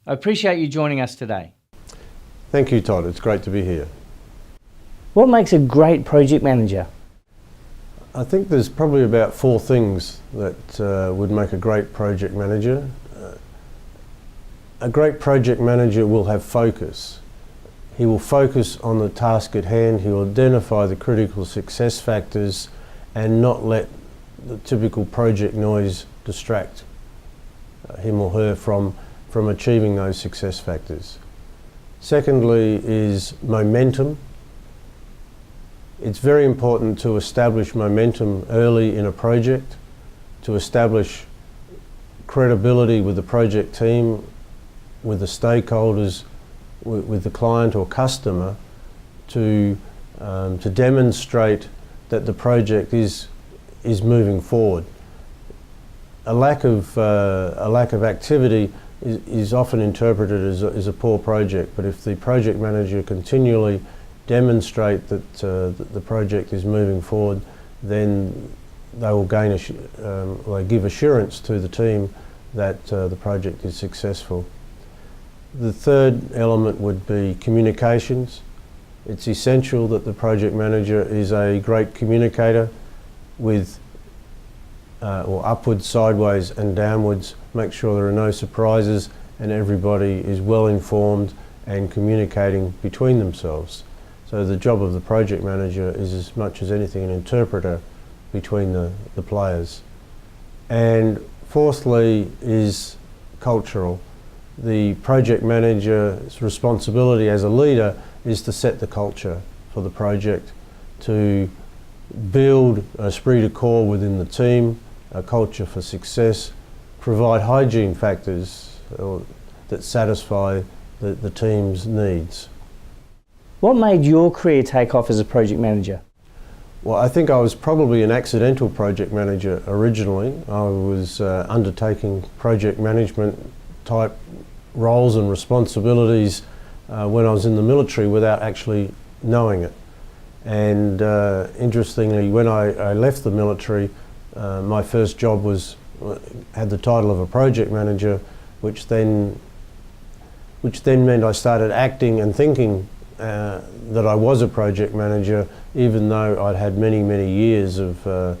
I appreciate you joining us today. Thank you, Todd. It's great to be here. What makes a great project manager? I think there's probably about 4 things that would make a great project manager. A great project manager will have focus. He will focus on the task at hand. He will identify the critical success factors and not let the typical project noise distract him or her from achieving those success factors. Secondly is momentum. It's very important to establish momentum early in a project, to establish credibility with the project team, with the stakeholders, with the client or customer, to demonstrate that the project is moving forward. A lack of activity is often interpreted as a poor project, but if the project manager continually demonstrate that the project is moving forward, then they will they give assurance to the team that the project is successful. The third element would be communications. It's essential that the project manager is a great communicator with or upwards, sideways and downwards. Make sure there are no surprises and everybody is well informed and communicating between themselves. So the job of the project manager is, as much as anything, an interpreter between the players. And fourthly is cultural. The project manager's responsibility as a leader is to set the culture for the project, to build an esprit de corps within the team, a culture for success, provide hygiene factors that satisfy the team's needs. What made your career take off as a project manager? Well, I think I was probably an accidental project manager originally. I was undertaking project management type roles and responsibilities when I was in the military without actually knowing it. And interestingly, when I left the military, my first job had the title of a project manager, which then meant I started acting and thinking that I was a project manager, even though I'd had many years of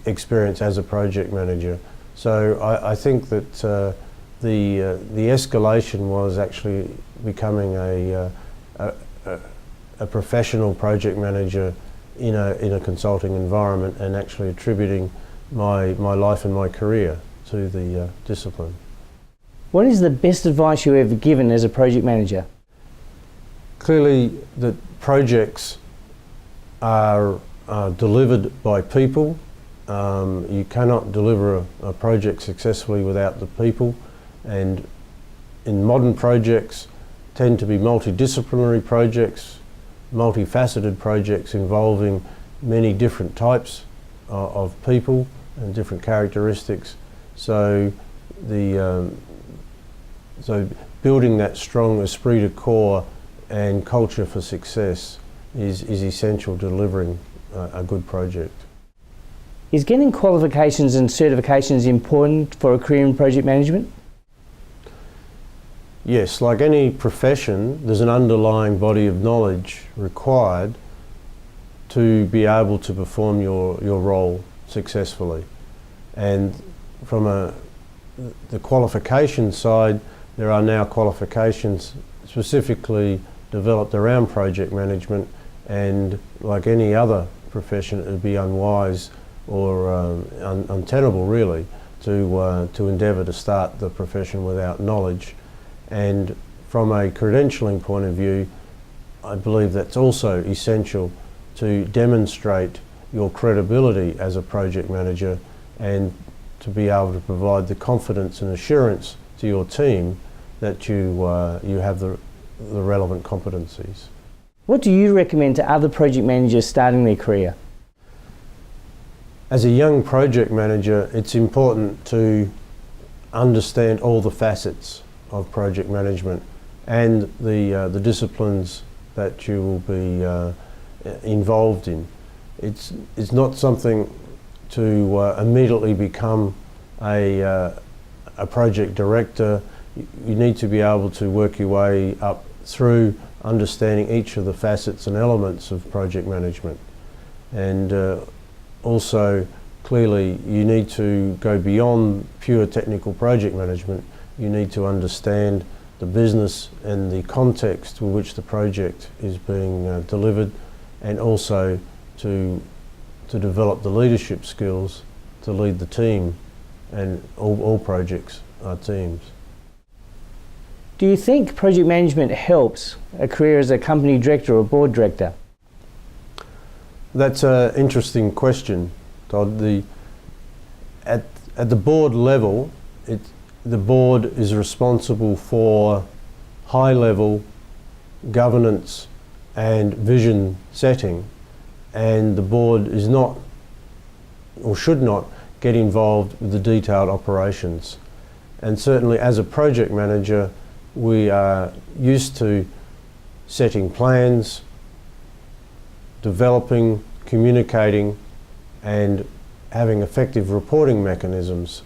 experience as a project manager. So I think that the escalation was actually becoming a professional project manager in a consulting environment, and actually attributing my life and my career to the discipline. What is the best advice you ever given as a project manager? Clearly, that projects are delivered by people. You cannot deliver a project successfully without the people, and in modern projects tend to be multidisciplinary projects, multifaceted projects involving many different types of people and different characteristics. So so building that strong esprit de corps and culture for success is essential to delivering a good project. Is getting qualifications and certifications important for a career in project management? Yes, like any profession, there's an underlying body of knowledge required to be able to perform your role successfully. And from the qualification side, there are now qualifications specifically developed around project management, and like any other profession, it would be unwise or untenable really to endeavour to start the profession without knowledge. And from a credentialing point of view, I believe that's also essential to demonstrate your credibility as a project manager, and to be able to provide the confidence and assurance to your team that you have the relevant competencies. What do you recommend to other project managers starting their career? As a young project manager, it's important to understand all the facets of project management and the disciplines that you will be involved in. It's not something to immediately become a project director you need to be able to work your way up through understanding each of the facets and elements of project management. And also, clearly, you need to go beyond pure technical project management. You need to understand the business and the context in which the project is being delivered, and also to develop the leadership skills to lead the team, and all projects are teams. Do you think project management helps a career as a company director or board director? That's an interesting question, Todd. At the board level, the board is responsible for high-level governance and vision setting, and the board is not, or should not, get involved with the detailed operations. And certainly as a project manager, we are used to setting plans, developing, communicating, and having effective reporting mechanisms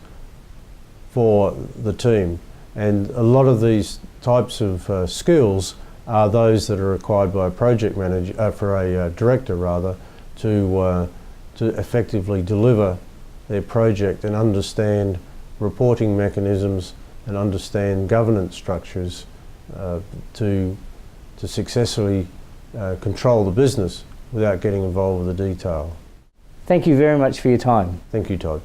for the team. And a lot of these types of skills are those that are required by a project manager, for a director rather, to effectively deliver their project and understand reporting mechanisms and understand governance structures to successfully control the business without getting involved with the detail. Thank you very much for your time. Thank you, Todd.